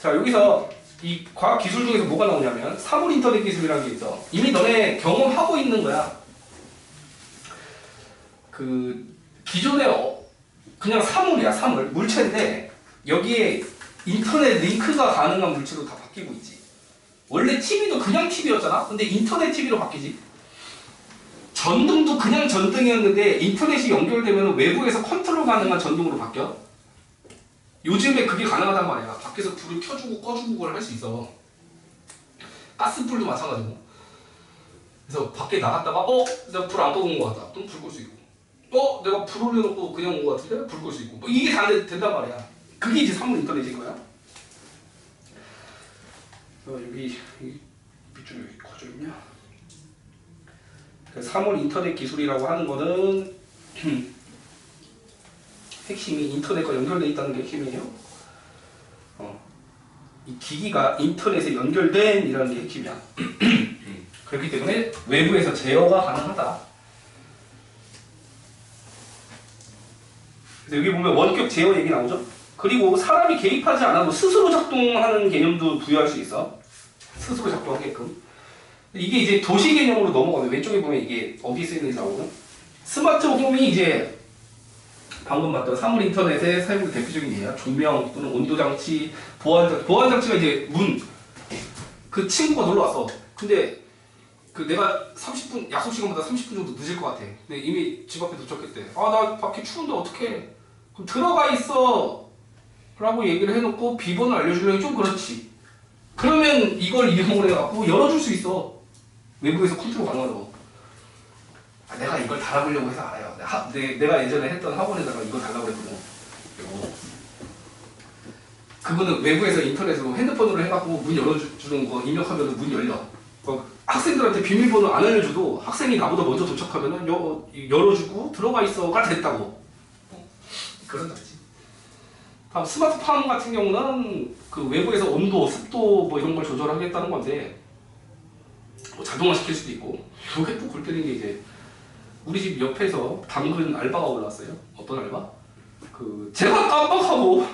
자, 여기서 이 과학 기술 중에서 뭐가 나오냐면 사물 인터넷 기술이라는 게 있어. 이미 너네 경험하고 있는 거야. 그 기존에 그냥 사물이야, 사물. 물체인데 여기에 인터넷 링크가 가능한 물체로 다 바뀌고 있지. 원래 TV도 그냥 TV였잖아? 근데 인터넷 TV로 바뀌지. 전등도 그냥 전등이었는데 인터넷이 연결되면 외부에서 컨트롤 가능한 전등으로 바뀌어. 요즘에 그게 가능하단 말이야. 밖에서 불을 켜주고 꺼주고 그걸 할 수 있어. 가스불도 마찬가지고. 그래서 밖에 나갔다가 내가 불 안 꺼본 것 같다. 그럼 불 끌 수 있고. 내가 불 올려놓고 그냥 온 것 같은데 불 끌 수 있고. 뭐 이게 다 된단 말이야. 그게 이제 사물 인터넷인 거야. 여기 밑줄이 여기 커져 있냐? 사물 인터넷 기술이라고 하는 거는 핵심이 인터넷과 연결되어 있다는 게 핵심이에요. 이 기기가 인터넷에 연결된 이라는 게 핵심이야. 그렇기 때문에 외부에서 제어가 가능하다. 그래서 여기 보면 원격 제어 얘기 나오죠? 그리고 사람이 개입하지 않아도 스스로 작동하는 개념도 부여할 수 있어. 스스로 작동하게끔. 이게 이제 도시 개념으로 넘어가면 왼쪽에 보면 이게 어디 쓰이는지 나오거든. 스마트 홈이 이제 방금 봤던 사물 인터넷의 사용의 대표적인 예야. 조명 또는 온도 장치, 보안 장치가 이제 문. 그 친구가 놀러 왔어. 근데 그 내가 30분 약속 시간보다 30분 정도 늦을 것 같아. 근데 이미 집 앞에 도착했대. 나 밖에 추운데 어떡해? 그럼 들어가 있어. 라고 얘기를 해놓고 비번을 알려주려면 좀 그렇지. 그러면 이걸 이용을 해갖고 열어줄 수 있어. 외부에서 컨트롤 가능하다고. 내가 이걸 달아보려고 해서 알아요. 내가 예전에 했던 학원에다가 이걸 달라고 그랬거든. 그리고 그거는 외부에서 인터넷으로 핸드폰으로 해갖고 문 열어주는 거 입력하면 문 열려. 학생들한테 비밀번호 안 알려줘도 학생이 나보다 먼저 도착하면 열어주고 들어가 있어가 됐다고. 그런 거지. 다음 스마트팜 같은 경우는 그 외부에서 온도, 습도 뭐 이런 걸 조절하겠다는 건데 뭐 자동화시킬 수도 있고. 이게 또 골때리는 게 이제 우리 집 옆에서 당근 알바가 올라왔어요. 어떤 알바? 제가 깜빡하고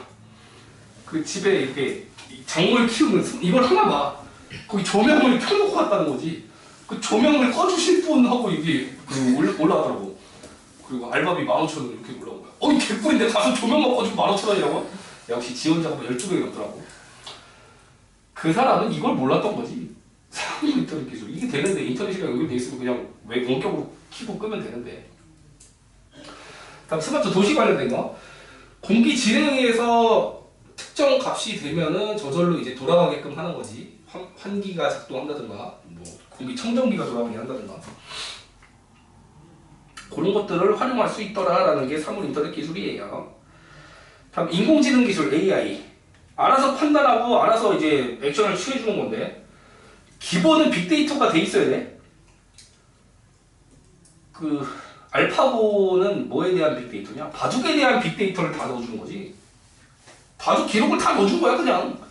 그 집에 이렇게 작물 키우는 이걸 하나 봐. 거기 조명을 켜놓고 갔다는 거지. 그 조명을 꺼주실 분하고 이게 올라왔더라고. 그리고 알바비 15,000원 이렇게 올라온 거야. 이 개꿀인데 가서 조명만 꺼주고 15,000원이라고? 역시 지원자가 12명이 넘더라고. 그 사람은 이걸 몰랐던 거지. 사람이 인터넷 기술. 이게 되는데 인터넷이랑 연결돼 있으면 그냥 원격으로 키고 끄면 되는데. 다음 스마트 도시 관련된 거. 공기 질에 의해서 특정 값이 되면은 저절로 이제 돌아가게끔 하는 거지. 환기가 작동한다든가, 뭐 공기 청정기가 돌아가게 한다든가. 그런 것들을 활용할 수 있더라라는 게 사물 인터넷 기술이에요. 다음 인공지능 기술 AI. 알아서 판단하고 알아서 이제 액션을 취해주는 건데 기본은 빅데이터가 돼 있어야 돼. 알파고는 뭐에 대한 빅데이터냐? 바둑에 대한 빅데이터를 다 넣어주는 거지. 바둑 기록을 다 넣어준 거야 그냥.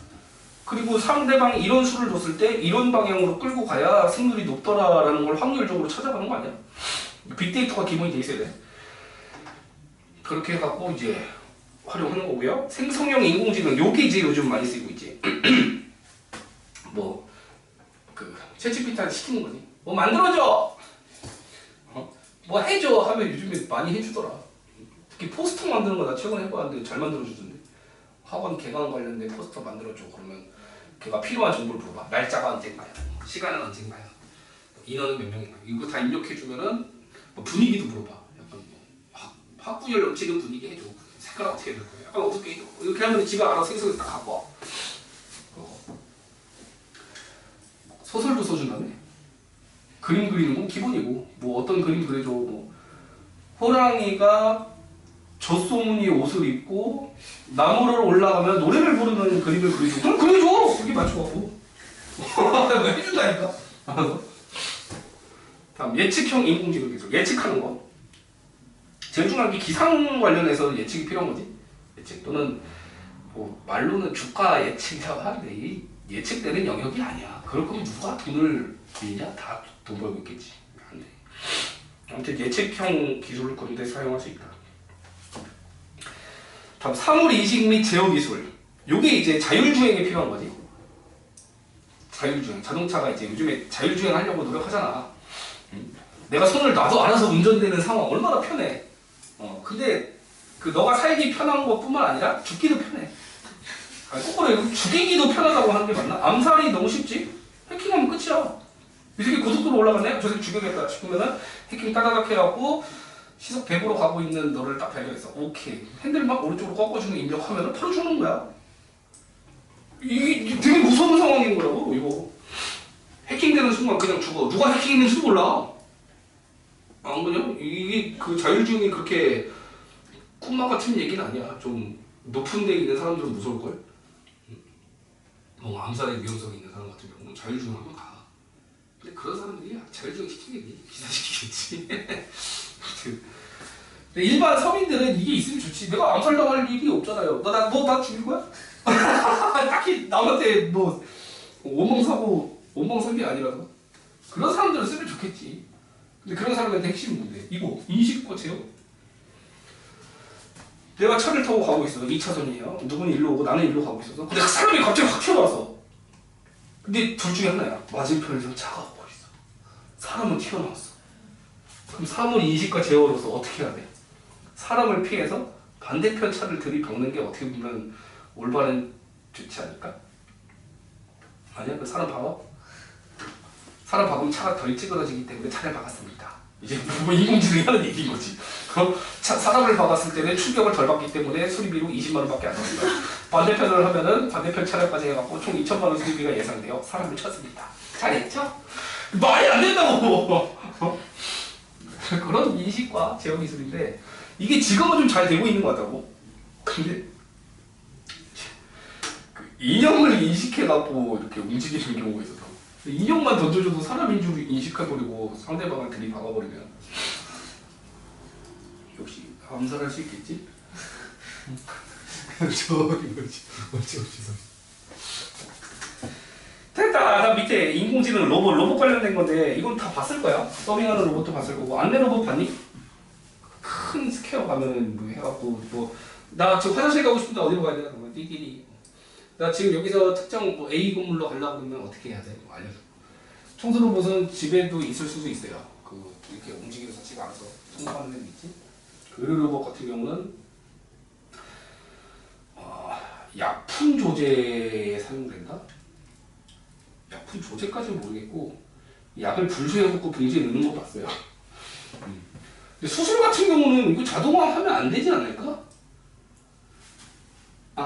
그리고 상대방이 이런 수를 줬을 때 이런 방향으로 끌고 가야 승률이 높더라라는 걸 확률적으로 찾아가는 거 아니야? 빅데이터가 기본이 돼 있어야 돼. 그렇게 해갖고 이제 활용하는 거고요. 생성형 인공지능 요게 이제 요즘 많이 쓰이고 있지. 뭐 챗GPT한테 시키는 거지. 뭐 만들어줘. 뭐 해줘 하면 요즘에 많이 해주더라. 특히 포스터 만드는 거 나 최근에 해봤는데 잘 만들어주던데. 학원 개강 관련된 포스터 만들어줘. 그러면 걔가 필요한 정보를 물어봐. 날짜가 언젠가요? 시간은 언젠가요? 인원은 몇 명인가요? 이거 다 입력해주면은 뭐 분위기도 물어봐. 약간 학구열 넘치는 분위기 해줘. 색깔 어떻게 될 거예요? 약간 어떻게 해줘? 이렇게 하면 지가 알아서 생성해서 딱 갖고 와. 소설도 써준다며? 그림 그리는 건 기본이고 뭐 어떤 그림 그려줘. 뭐 호랑이가 젖소무늬의 옷을 입고 나무를 올라가면 노래를 부르는 그림을 그려줘. 그럼 그려줘! 그게 맞춰갖고. 해준다니까. 다음 예측형 인공지능 기술. 예측하는 거. 제일 중요한 게 기상 관련해서 예측이 필요한 거지. 예측 또는 뭐 말로는 주가 예측이라고 하는데 이 예측되는 영역이 아니야. 그럴 거면 누가 돈을 빌냐? 다 돈 벌고 있겠지. 안 돼. 아무튼 예측형 기술을 그런 데 사용할 수 있다. 다음 사물 인식 및 제어 기술. 요게 이제 자율주행에 필요한 거지. 자율주행. 자동차가 이제 요즘에 자율주행 하려고 노력하잖아. 내가 손을 놔도 알아서 운전되는 상황 얼마나 편해. 근데 그 너가 살기 편한 것뿐만 아니라 죽기도 편해. 아니, 거꾸로 죽이기도 편하다고 하는 게 맞나? 암살이 너무 쉽지? 해킹하면 끝이야. 이 새끼 고속도로 올라갔네? 저 새끼 죽여야겠다 싶으면은 해킹 따다닥 해갖고 시속 100으로 가고 있는 너를 딱 발견했어. 오케이. 핸들 막 오른쪽으로 꺾어주는 입력하면은 바로 죽는 거야. 이게 되게 무서운 상황인 거라고, 이거. 해킹되는 순간 그냥 죽어. 누가 해킹했는지도 몰라. 안 그냥? 이게 그 자율주행이 그렇게 꿈만 같은 얘기는 아니야. 좀 높은 데 있는 사람들은 무서울걸? 뭐 암살의 위험성이 있는 사람 같은 경우는 자율주행하면 가. 근데 그런 사람들이 자율주행 시키겠니? 기사시키겠지. 근데 일반 서민들은 이게 있으면 좋지. 내가 암살당할 일이 없잖아요. 나 죽일 거야? 딱히 남한테 뭐 원망사고 원망설이 아니라서 그런 사람들은 쓰면 좋겠지. 근데 그런 사람한테 핵심은 뭔데? 이거 인식과 제어. 내가 차를 타고 가고 있어. 2차선이에요. 누구는 일로 오고 나는 일로 가고 있어서. 근데 사람이 갑자기 확 튀어나왔어. 근데 둘 중에 하나야. 맞은편에서 차가 오고 있어. 사람은 튀어나왔어. 그럼 사물 인식과 제어로서 어떻게 해야 돼? 사람을 피해서 반대편 차를 들이박는 게 어떻게 보면 올바른 좋지 않을까? 아니야? 그 사람 박아? 사람 박으면 차가 덜 찌그러지기 때문에 차를 박았습니다. 이제 뭐 인공지능이 하는 얘기인 거지. 사람을 박았을 때는 충격을 덜 받기 때문에 수리비로 20만 원밖에 안 나옵니다. 반대편을 하면은 반대편 차량까지 해갖고 총 2천만 원 수리비가 예상되어 사람을 쳤습니다. 잘했죠? 말이 안 된다고! 그런 인식과 제어 기술인데 이게 지금은 좀 잘 되고 있는 것 같다고. 근데 그 인형을 인식해갖고 이렇게 움직이는 경우가 있어서 인형만 던져줘도 사람인 줄 인식해버리고 상대방을 들이박아버리면 역시 암살할 수 있겠지? 저기 뭐지? 됐다! 나 밑에 인공지능 로봇 관련된 건데 이건 다 봤을 거야. 서빙하는 로봇도 봤을 거고. 안내 로봇 봤니? 큰 스퀘어 가면은 뭐 해갖고 나 지금 화장실 가고 싶은데 어디로 가야 되나? 띠띠리. 나 지금 여기서 특정 뭐 A 건물로 가려고 그러면 어떻게 해야 돼? 알려줘. 청소 로봇은 집에도 있을 수도 있어요. 그 이렇게 움직이면서 집 안에서 청소하는 애도 있지. 의료 로봇 같은 경우는 약품 조제에 사용된다. 약품 조제까지는 모르겠고 약을 불수해갖고 봉지에 넣는 거 봤어요. 근데 수술 같은 경우는 이거 자동화하면 안 되지 않을까?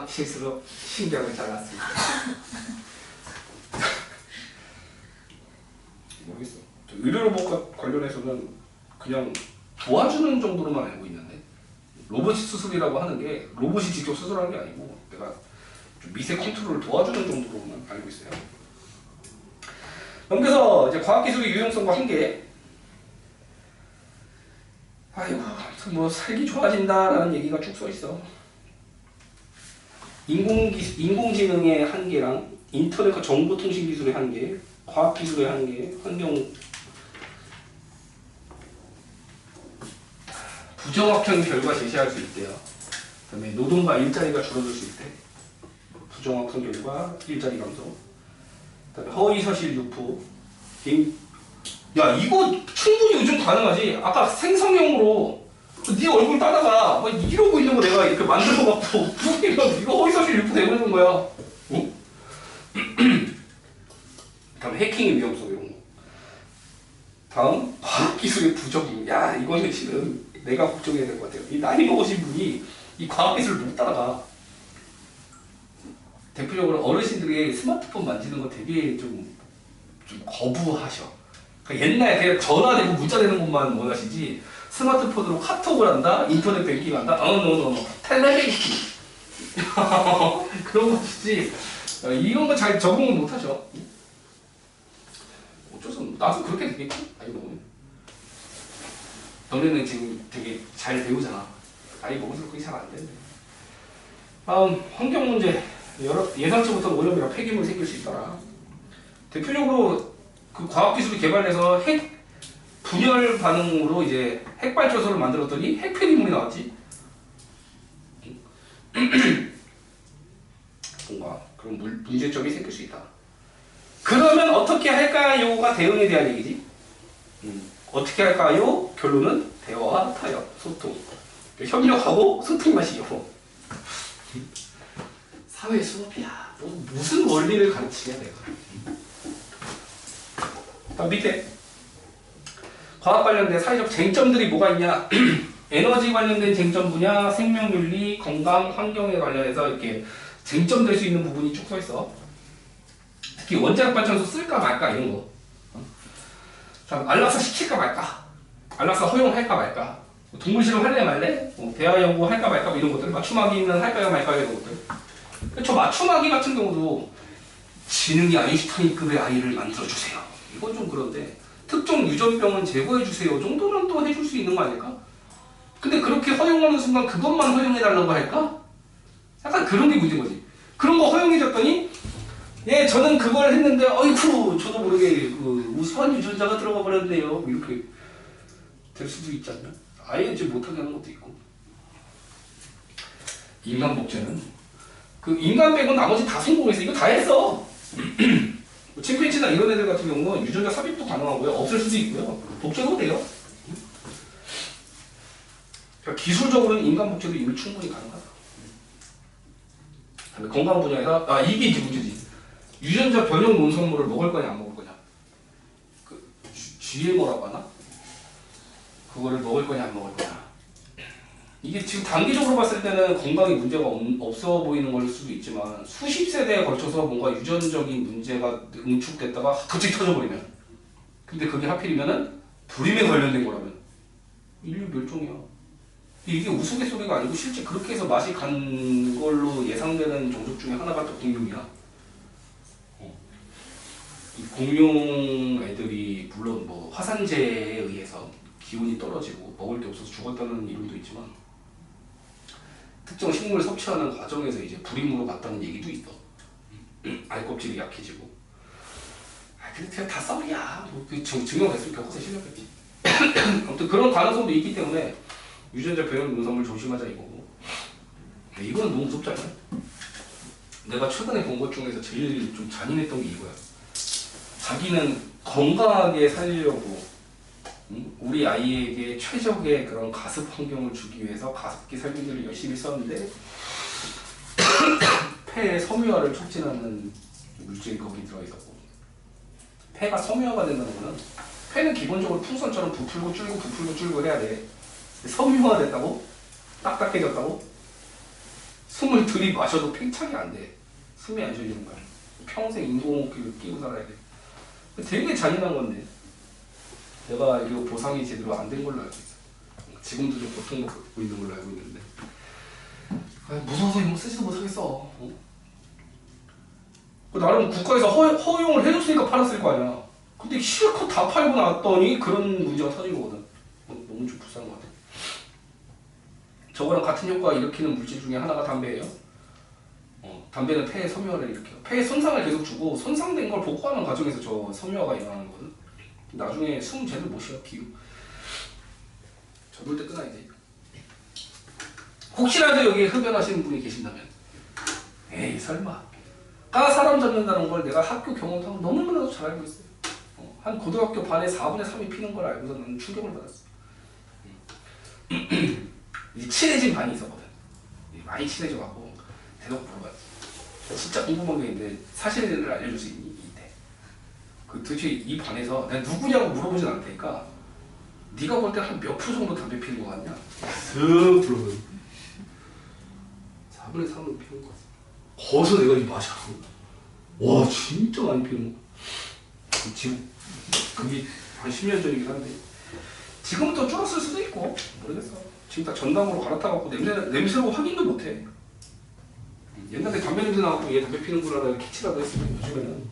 실수로 신경을 잘랐습니다. 모르겠어. 의료 로봇과 관련해서는 그냥 도와주는 정도로만 알고 있는데 로봇 수술이라고 하는 게 로봇이 직접 수술하는 게 아니고 내가 좀 미세 컨트롤을 도와주는 정도로만 알고 있어요. 넘겨서 이제 과학기술의 유용성과 한계. 아이고, 뭐 살기 좋아진다라는 얘기가 쭉 써 있어. 인공지능의 한계랑 인터넷과 정보통신 기술의 한계, 과학기술의 한계, 환경 부정확한 결과 제시할 수 있대요. 그다음에 노동과 일자리가 줄어들 수 있대. 부정확한 결과, 일자리 감소. 그다음에 허위사실 유포. 야 이거 충분히 요즘 가능하지. 아까 생성형으로 네 얼굴 따다가 막 이러고 있는 거 내가 이렇게 만들어갖고 뿌리면 이거 허위사실 유포되고 있는 거야. 응? 다음 해킹의 위험성 이런 거. 다음 과학기술의 부적응. 야 이거는 지금 내가 걱정해야 될 것 같아요. 이 나이 먹으신 분이 이 과학기술을 못 따라가. 대표적으로 어르신들이 스마트폰 만지는 거 되게 좀 거부하셔. 그러니까 옛날에 그냥 전화되고 문자되는 것만 원하시지 스마트폰으로 카톡을 한다, 인터넷 뱅킹 한다, 텔레뱅킹 그런 거 하시지 이런 거 잘 적응을 못 하셔. 어쩔 수 없어. 나도 그렇게 되겠지? 나이 먹으면. 너네는 지금 되게 잘 배우잖아. 나이 먹을수록 그게 잘 안 되는데. 환경 문제. 예상치 못한 오염이나 폐기물이 생길 수 있더라. 대표적으로 그 과학기술이 개발돼서 핵 분열 반응으로 이제 핵발전소를 만들었더니 핵 폐기물이 나왔지. 뭔가 그런 문제점이 생길 수 있다. 그러면 어떻게 할까요가 대응에 대한 얘기지. 어떻게 할까요? 결론은 대화, 타협, 소통. 협력하고 소통이 맛이요. 사회 수업이야. 무슨 원리를 가르치냐 내가. 다음 밑에 과학 관련된 사회적 쟁점들이 뭐가 있냐. 에너지 관련된 쟁점 분야, 생명윤리, 건강, 환경에 관련해서 이렇게 쟁점될 수 있는 부분이 쭉 써 있어. 특히 원자력 발전소 쓸까 말까 이런 거. 자, 안락사 시킬까 말까, 안락사 허용할까 말까, 동물 실험 할래 말래, 대화 연구 할까 말까 이런 것들, 맞춤아기는 할까 말까 이런 것들. 저 맞춤아기 같은 경우도 지능이 아인슈타인급의 아이를 만들어주세요. 이건 좀 그런데 특정 유전병은 제거해주세요 정도는 또 해줄 수 있는 거 아닐까? 근데 그렇게 허용하는 순간 그것만 허용해달라고 할까? 약간 그런 게 문제인 거지. 그런 거 허용해줬더니 예, 저는 그걸 했는데 어이쿠 저도 모르게 그 우수한 유전자가 들어가 버렸네요. 이렇게 될 수도 있지 않나? 아예 이제 못하게 하는 것도 있고. 인간 복제는 그 인간 빼고 나머지 다 성공했어. 이거 다 했어. 침팬지나 이런 애들 같은 경우는 유전자 삽입도 가능하고요. 없앨 수도 있고요. 복제도 돼요. 그러니까 기술적으로는 인간 복제도 이미 충분히 가능하다. 건강 분야에서 이게 이제 문제지. 유전자 변형 논성물을 먹을 거냐 안 먹을 거냐. 그 GMO라고 하나? 그거를 먹을 거냐 안 먹을 거냐. 이게 지금 단기적으로 봤을 때는 건강에 문제가 없어 보이는 걸 수도 있지만 수십 세대에 걸쳐서 뭔가 유전적인 문제가 응축됐다가 갑자기 터져버리면, 근데 그게 하필이면은 불임에 관련된 거라면 인류 멸종이야. 이게 우스갯소리가 아니고 실제 그렇게 해서 맛이 간 걸로 예상되는 종족 중에 하나가 또 공룡이야. 이 공룡 애들이 물론 뭐 화산재에 의해서 기온이 떨어지고 먹을 게 없어서 죽었다는 이론도 있지만 특정 식물을 섭취하는 과정에서 이제 불임으로 갔다는 얘기도 있어. 알껍질이 약해지고. 근데 그냥 다 썰이야. 뭐 증명됐으면 교과서에 실렸겠지. 아무튼 그런 가능성도 있기 때문에 유전자 변형 논성물 조심하자 이거고. 이거는 너무 무섭잖아. 내가 최근에 본 것 중에서 제일 좀 잔인했던 게 이거야. 자기는 건강하게 살려고 우리 아이에게 최적의 그런 가습 환경을 주기 위해서 가습기 살균제를 열심히 썼는데 폐에 섬유화를 촉진하는 물질이 거기 들어있었고, 폐가 섬유화가 된다는 거는 폐는 기본적으로 풍선처럼 부풀고 줄고 부풀고 줄고 해야 돼. 섬유화가 됐다고? 딱딱해졌다고? 숨을 들이마셔도 팽창이 안 돼. 숨이 안 쉬어지는 거야. 평생 인공호흡기를 끼고 살아야 돼. 되게 잔인한 건데 내가 이거 보상이 제대로 안 된 걸로 알고 있어. 지금도 좀 고통받고 있는 걸로 알고 있는데 무서워서 이런 거 쓰지도 못하겠어. 나름 국가에서 허용을 해줬으니까 팔았을 거 아니야. 근데 실컷 다 팔고 났더니 그런 문제가 터진 거거든. 너무 좀 불쌍한 것 같아. 저거랑 같은 효과가 일으키는 물질 중에 하나가 담배예요. 담배는 폐의 섬유화를 일으켜요. 폐의 손상을 계속 주고 손상된 걸 복구하는 과정에서 저 섬유화가 일어나는 거거든. 나중에 숨 제대로 못 쉬어. 기후 저돌 때 끊어야지. 혹시라도 여기 흡연하시는 분이 계신다면 에이 설마 까 사람 잡는다는 걸 내가 학교 경험상 너무나도 잘 알고 있어요. 한 고등학교 반에 4분의 3이 피는 걸 알고서 나는 충격을 받았어. 친해진 반이 있었거든. 많이 친해져갖고 대놓고 물어봤지. 진짜 궁금한 게 있는데 사실을 알려줄 수 있니? 이때 도대체 이 반에서 내가 누구냐고 물어보진 않을 테니까 네가 볼 때 한 몇 프로 정도 담배 피는 거 같냐? 쓱 불러보는 4분의 3을 피는 거 같아. 거기서 내가 이 맛이 와 진짜 많이 피는 거. 지금 그게 한 10년 전이긴 한데 지금부터 줄었을 수도 있고 모르겠어. 지금 딱 전담으로 갈아타갖고 냄새로 확인도 못해. 옛날에 담배 냄새 나갖고 얘 담배 피는구나 캐치라도 했으면 요즘에는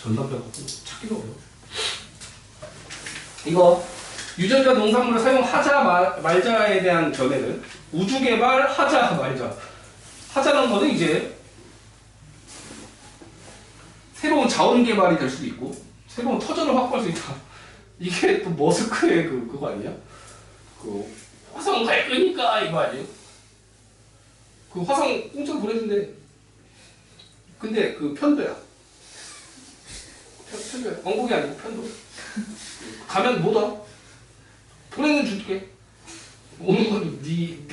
전담배 갖고 찾기도 어려워. 이거 유전자 농산물을 사용하자 말자에 대한 견해는 우주개발 하자 말자. 하자는 거는 이제 새로운 자원 개발이 될 수도 있고 새로운 터전을 확보할 수 있다. 이게 또 머스크의 그거 아니야? 그 화성 갈 거니까 이거 아니에요? 그 화성 공짜로 보내준대. 근데 그 편도야. 편도야. 왕복이 아니고 편도. 가면 못 와. 보내는 줄게. 오는 건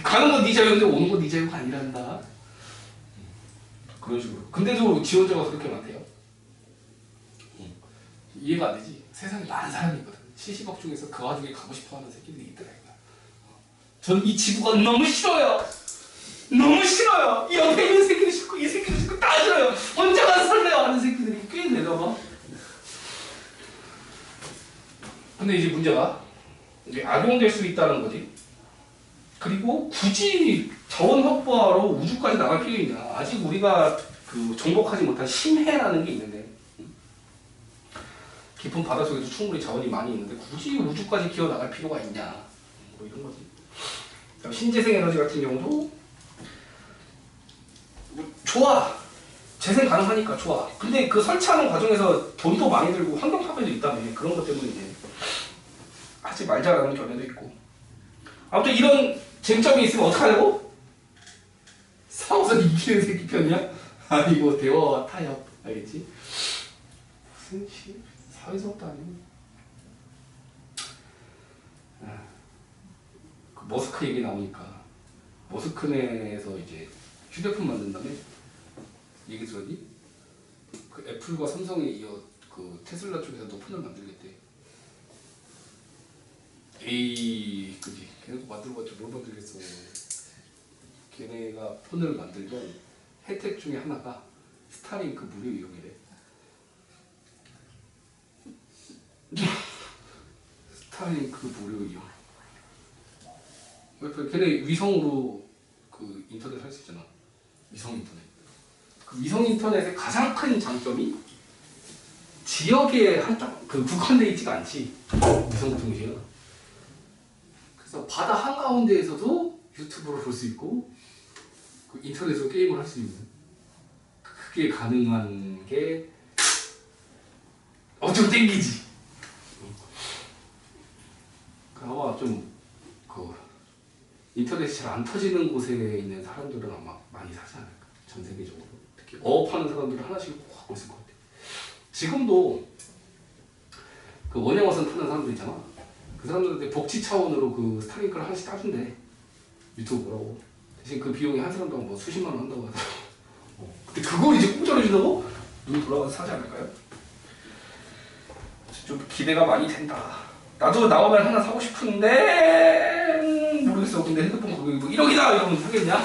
가는 건 네 자유인데 오는 건 네 자유가 아니란다. 그런 식으로. 근데도 지원자가 그렇게 많대요. 이해가 안 되지? 세상에 많은 사람이 있거든. 70억 중에서 그 와중에 가고 싶어 하는 새끼들이 있더라. 전 이 지구가 너무 싫어요. 너무 싫어요. 이 옆에 있는 새끼들 싫고 이 새끼들 싫고 다 싫어요. 혼자만 살래요 하는 새끼들이 꽤 되더라. 근데 이제 문제가 이제 악용될 수 있다는 거지. 그리고 굳이 자원 확보하러 우주까지 나갈 필요 있냐. 아직 우리가 그 정복하지 못한 심해라는 게 있는데, 깊은 바닷속에도 충분히 자원이 많이 있는데 굳이 우주까지 기어 나갈 필요가 있냐, 뭐 이런 거지. 신재생 에너지 같은 경우도 뭐 좋아, 재생 가능하니까 좋아. 근데 그 설치하는 과정에서 돈도 많이 들고 환경 파괴도 있다며. 그런 것 때문에 이제 하지 말자라는 견해도 있고. 아무튼 이런 쟁점이 있으면 어떡하냐고? 싸워서 이기는 새끼 편이야? 아니고 대화와 타협, 알겠지? 무슨 사회적도 아니고. 그 머스크 얘기 나오니까 머스크네에서 이제 휴대폰 만든다며? 얘기 들었니? 그 애플과 삼성이 이어 그 테슬라 쪽에서 폰을 만들겠대. 에이, 그지? 걔네도 만들어봤자 뭘 만들겠어. 걔네가 폰을 만들면 혜택 중에 하나가 스타링크 무료 이용이래. 스타링크 무료 이용. 걔네 위성으로 그 인터넷 할 수 있잖아. 위성 인터넷. 그 위성 인터넷의 가장 큰 장점이 지역에 그 국한돼 있지가 않지. 위성 통신은. 그래서 바다 한가운데에서도 유튜브를 볼 수 있고 그 인터넷으로 게임을 할 수 있는, 그게 가능한 게 좀 땡기지. 아마 좀 그 인터넷이 잘 안 터지는 곳에 있는 사람들은 아마 많이 사지 않을까. 전 세계적으로. 특히 어업하는 사람들은 하나씩 꼭 갖고 있을 것 같아. 지금도 그 원양어선 타는 사람들 있잖아. 그 사람들한테 복지 차원으로 그 스타링크를 하나씩 따준대. 유튜브 보라고. 대신 그 비용이 한 사람당 뭐 수십만 원 한다고 하더라고. 근데 그걸 이제 공짜로 준다고? 눈 돌아가서 사지 않을까요? 좀 기대가 많이 된다. 나도 나오면 하나 사고 싶은데 모르겠어. 근데 핸드폰 가격이 뭐 1억이다 이러면 사겠냐?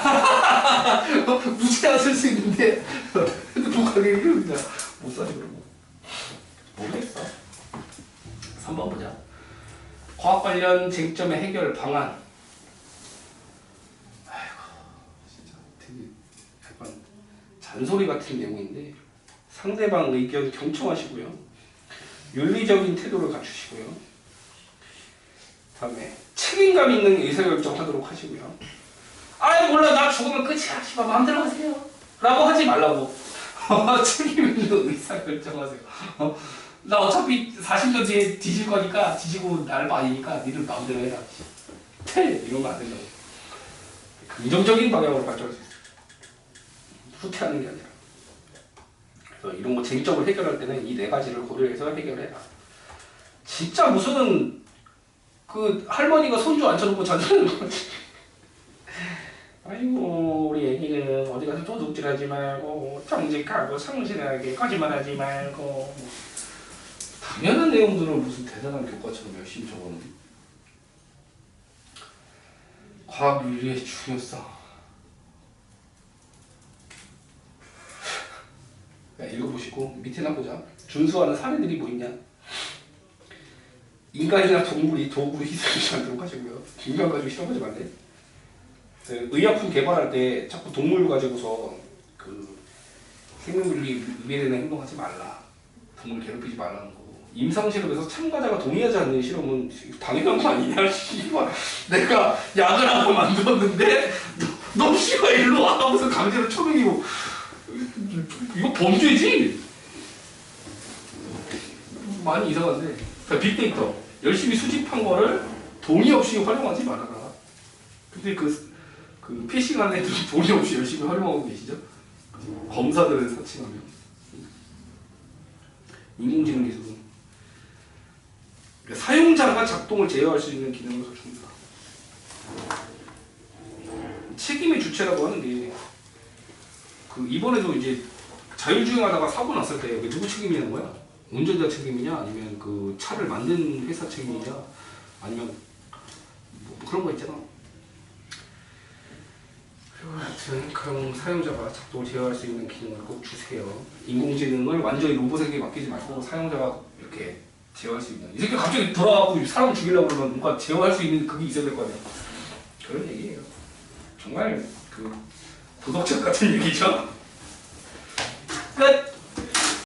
무제한 쓸 수 있는데 핸드폰 가격이 1억이다. 못 사지 그러고. 모르겠어. 3번 보자. 과학 관련 쟁점의 해결 방안. 아이고, 진짜 되게 약간 잔소리 같은 내용인데, 상대방 의견 경청하시고요. 윤리적인 태도를 갖추시고요. 다음에 책임감 있는 의사결정하도록 하시고요. 아이 몰라 나 죽으면 끝이야. 씨발 마음대로 하세요. 라고 하지 말라고. 책임 있는 의사결정하세요. 나 어차피 40년 뒤에 뒤질 거니까, 뒤지고 날 봐이니까 니들 마음대로 해라. 이런 거 안 된다고. 긍정적인 방향으로 발전할 수 있어요. 후퇴하는 게 아니라. 그래서 이런 거 쟁점을 해결할 때는 이 네 가지를 고려해서 해결해라. 진짜 무슨 그 할머니가 손주 앉혀놓고 잔소리하는 거지. 아이고 우리 애기는 어디 가서 도둑질하지 말고 정직하고 성실하게 거짓말하지 말고. 당연한 내용들을 무슨 대단한 교과처럼 열심히 적어놓는. 과학 윤리의 중요성. 읽어보시고 밑에나 보자. 준수하는 사례들이 뭐 있냐. 인간이나 동물이 도구로 희생하지 않도록 하시고요. 인간 가지고 실험하지 말래. 의약품 개발할 때 자꾸 동물 가지고서 그 생명윤리 위배되는 행동하지 말라. 동물 괴롭히지 말라는 거고. 임상실험에서 참가자가 동의하지 않는 실험은 당연한 거 아니냐. 씨발 내가 약을 한번 만들었는데 너 씨발 일로 와 하면서 강제로 처먹이고. 이거 범죄지? 많이 이상한데. 빅데이터 열심히 수집한 거를 동의 없이 활용하지 말아라. 근데 그 PC간 애들은 동의 없이 열심히 활용하고 계시죠? 검사들을 사칭하며 인공지능 기술은 그러니까 사용자가 작동을 제어할 수 있는 기능을 갖춥니다. 책임의 주체라고 하는 게 그 이번에도 이제 자율주행하다가 사고 났을 때 누구 책임이냐는 거야? 운전자 책임이냐 아니면 그 차를 만든 회사 책임이냐 아니면 뭐 그런 거 있잖아. 그리고 하여튼 그럼 사용자가 작동을 제어할 수 있는 기능을 꼭 주세요. 인공지능을 완전히 로봇에게 맡기지 말고 사용자가 이렇게 제어할 수 있는. 이 새끼 갑자기 돌아가고 사람 죽이려고 그러면 뭔가 제어할 수 있는 그게 있어야 될 거 아니야. 그런 얘기예요. 정말 그 도덕적 같은 얘기죠. 끝.